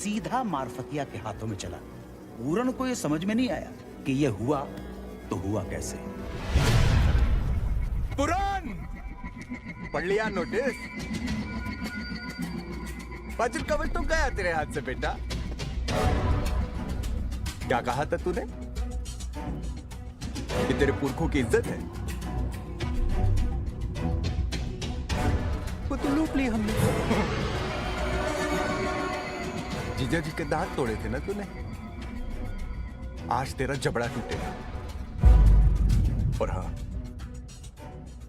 सीधा मारफतिया के हाथों में चला। पूरन को ये समझ में नहीं आया कि ये हुआ तो हुआ कैसे। पूरन, पढ़ लिया नोटिस? वज्र कवच तो गया तेरे हाथ से बेटा। क्या कहा था तूने? कि तेरे पुरखों की इज्जत है? वो तो लूट ली हमने। जीजा जी के दांत तोड़े थे ना तूने? आज तेरा जबड़ा टूटेगा। और हाँ,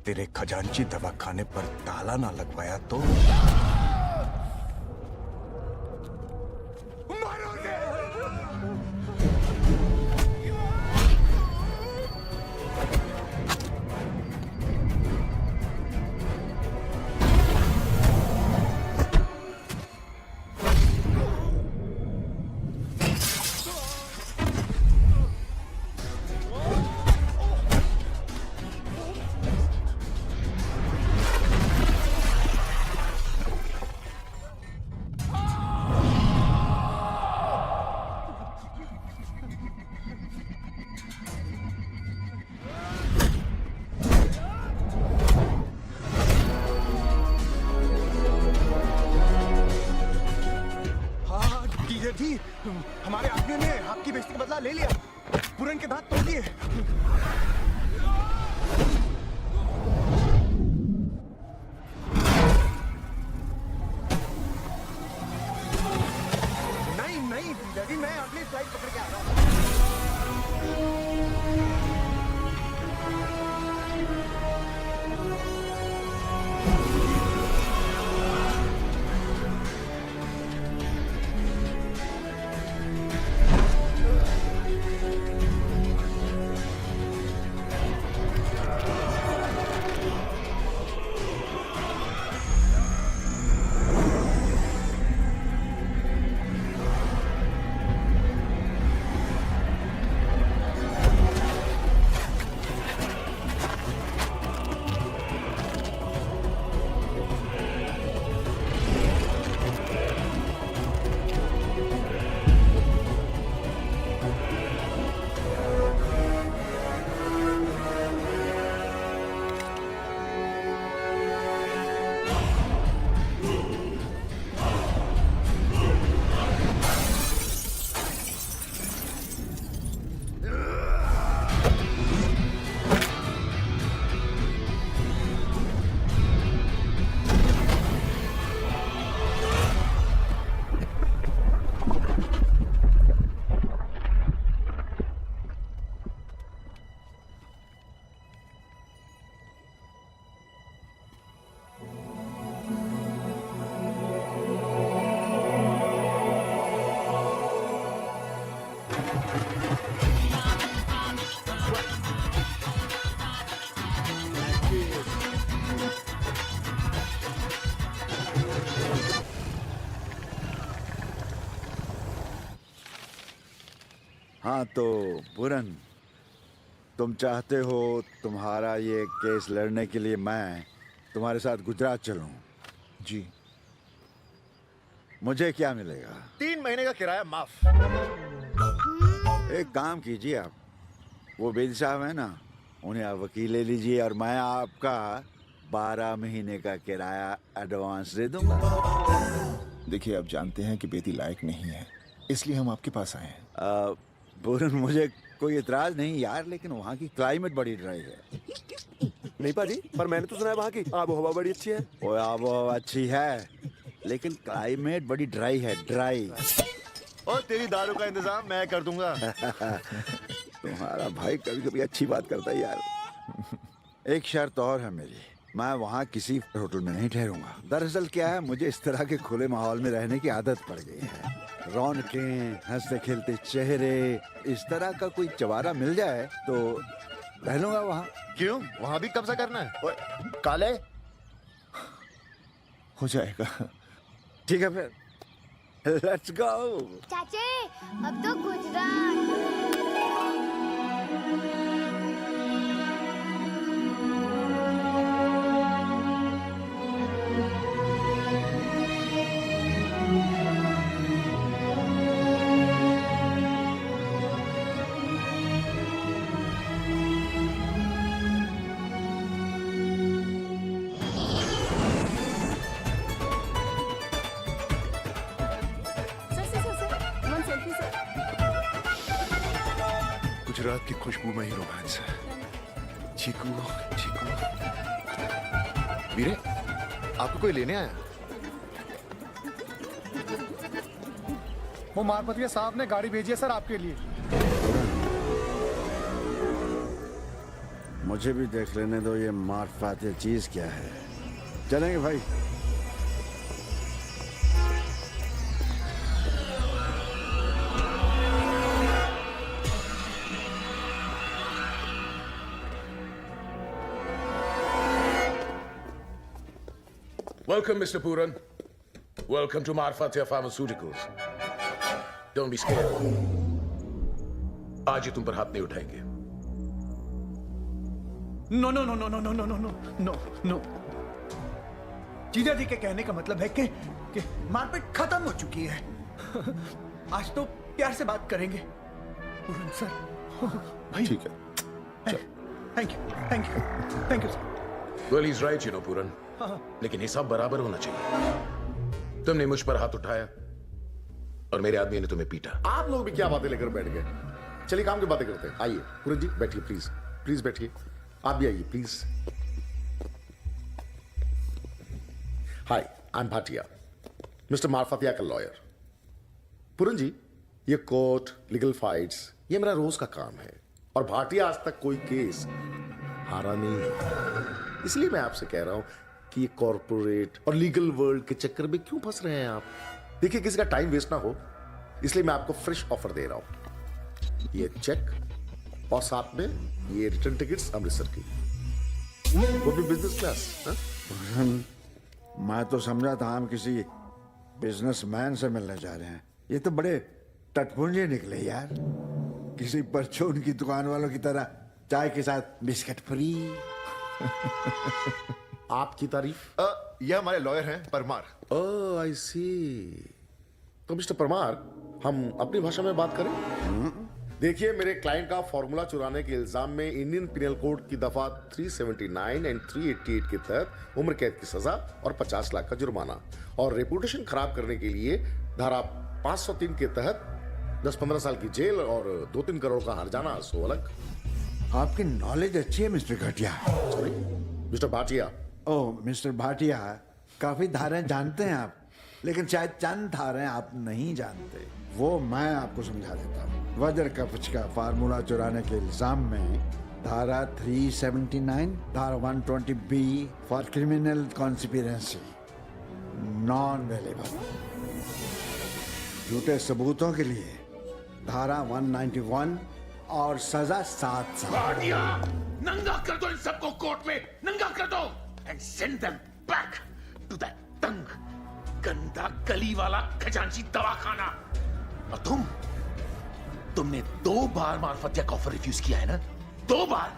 तेरे खजांची दवाखाने पर ताला ना लगवाया तो हमारे आदमियों ने आपकी बेइज्जती का बदला ले लिया। पूरन के दांत तोड़ दिए। नहीं नहीं डैडी, मैं अगली फ्लाइट पकड़ के आ रहा हूँ। हाँ तो पूरन, तुम चाहते हो तुम्हारा ये केस लड़ने के लिए मैं तुम्हारे साथ गुजरात चलूं? जी। मुझे क्या मिलेगा? 3 महीने का किराया माफ। एक काम कीजिए, आप वो बेदी साहब है ना, उन्हें आप वकील ले लीजिए और मैं आपका 12 महीने का किराया एडवांस दे दूंगा। देखिए, आप जानते हैं कि बेटी लायक नहीं है, इसलिए हम आपके पास आए हैं। पूरन, मुझे कोई इतराज नहीं यार, लेकिन वहाँ की क्लाइमेट बड़ी ड्राई है। नहीं पाजी, पर मैंने तो सुना है वहाँ की आबो हवा बड़ी अच्छी है। वो आबो हवा अच्छी है, लेकिन क्लाइमेट बड़ी ड्राई है, ड्राई। और तेरी दारू का इंतजाम मैं कर दूंगा। तुम्हारा भाई कभी कभी अच्छी बात करता है यार। एक शर्त और है मेरी, मैं वहाँ किसी होटल में नहीं ठहरूंगा। दरअसल क्या है, मुझे इस तरह के खुले माहौल में रहने की आदत पड़ गई है। रौनकें, हंसते खेलते चेहरे, इस तरह का कोई चवारा मिल जाए तो रह लूंगा वहाँ। क्यों, वहाँ भी कब्जा करना है? काले हो जाएगा। ठीक है फिर, लेट्स गो। चाचे, अब तो गुजरात। गुजरात की खुशबू में ही रोमांस है। चीकू चीकू। वीरे, आपको कोई लेने आया? वो मारपतिया साहब ने गाड़ी भेजी है सर आपके लिए। मुझे भी देख लेने दो ये मार्फाते चीज क्या है। चलेंगे भाई। Welcome, Mr. Puran. Welcome to Marfatia Pharmaceuticals. Don't be scared. आज ही तुम पर हाथ नहीं उठाएंगे। No no no no no no no no no no no. जीजा जी के कहने का मतलब है कि मारपीट खत्म हो चुकी है। आज तो प्यार से बात करेंगे। पूरन सर भाई। ठीक है। Thank you sir. Well, he's right, you know, Puran. लेकिन हिसाब बराबर होना चाहिए। तुमने मुझ पर हाथ उठाया और मेरे आदमी ने तुम्हें पीटा। आप लोग भी क्या बातें लेकर बैठ गए? चलिए काम की बातें करते हैं। आइए पूरन जी बैठिए, प्लीज प्लीज बैठिए। आप भी आइए please. Hi, I am Bhatia, mister Marfatia का लॉयर। पूरन जी, ये कोर्ट, लीगल फाइट्स, ये मेरा रोज का काम है और भाटिया आज तक कोई केस हारा नहीं है। इसलिए मैं आपसे कह रहा हूं कि ये कॉर्पोरेट और लीगल वर्ल्ड के चक्कर में क्यों फंस रहे हैं आप? देखिए, किसी का टाइम वेस्ट ना हो, इसलिए मैं आपको फ्रेश ऑफर दे रहा हूं। ये चेक और साथ में ये रिटर्न टिकट्स अमृतसर की, वो भी बिजनेस क्लास। मैं तो समझा था हम किसी बिजनेसमैन से मिलने जा रहे हैं। ये तो बड़े टटपुंजे निकले यार। किसी परचून की दुकान वालों की तरह चाय के साथ बिस्किट फ्री। आपकी तारीफ? ये हमारे लॉयर हैं परमार। ओह आई सी। तो मिस्टर परमार, हम अपनी भाषा में बात करें? देखिए, मेरे क्लाइंट का फॉर्मूला चुराने के इल्जाम में इंडियन पिनल कोड की दफा 379 एंड 388 के तहत उम्र कैद की सजा और 50 लाख का जुर्माना, और रेपुटेशन खराब करने के लिए धारा 503 के तहत 10-15 साल की जेल और 2-3 करोड़ का हर्जाना, सो अलग। आपकी नॉलेज अच्छी है मिस्टर घटिया। Sorry mister Bhatia. Oh mister Bhatia, काफी धाराएं जानते हैं आप, लेकिन शायद चंद धाराएं आप नहीं जानते। वो मैं आपको समझा देता हूँ। वज्र कवच का फार्मूला चुराने के इल्जाम में धारा 379, धारा 120B for criminal conspiracy non available. झूठे सबूतों के लिए धारा 191 और सजा 7 साल। नंगा कर दो इन सबको कोर्ट में, नंगा कर दो and send them back to that तंग गंदा गली वाला खजांची दवाखाना। और तुमने 2 बार मारफतिया का ऑफर रिफ्यूज किया है ना? 2 बार।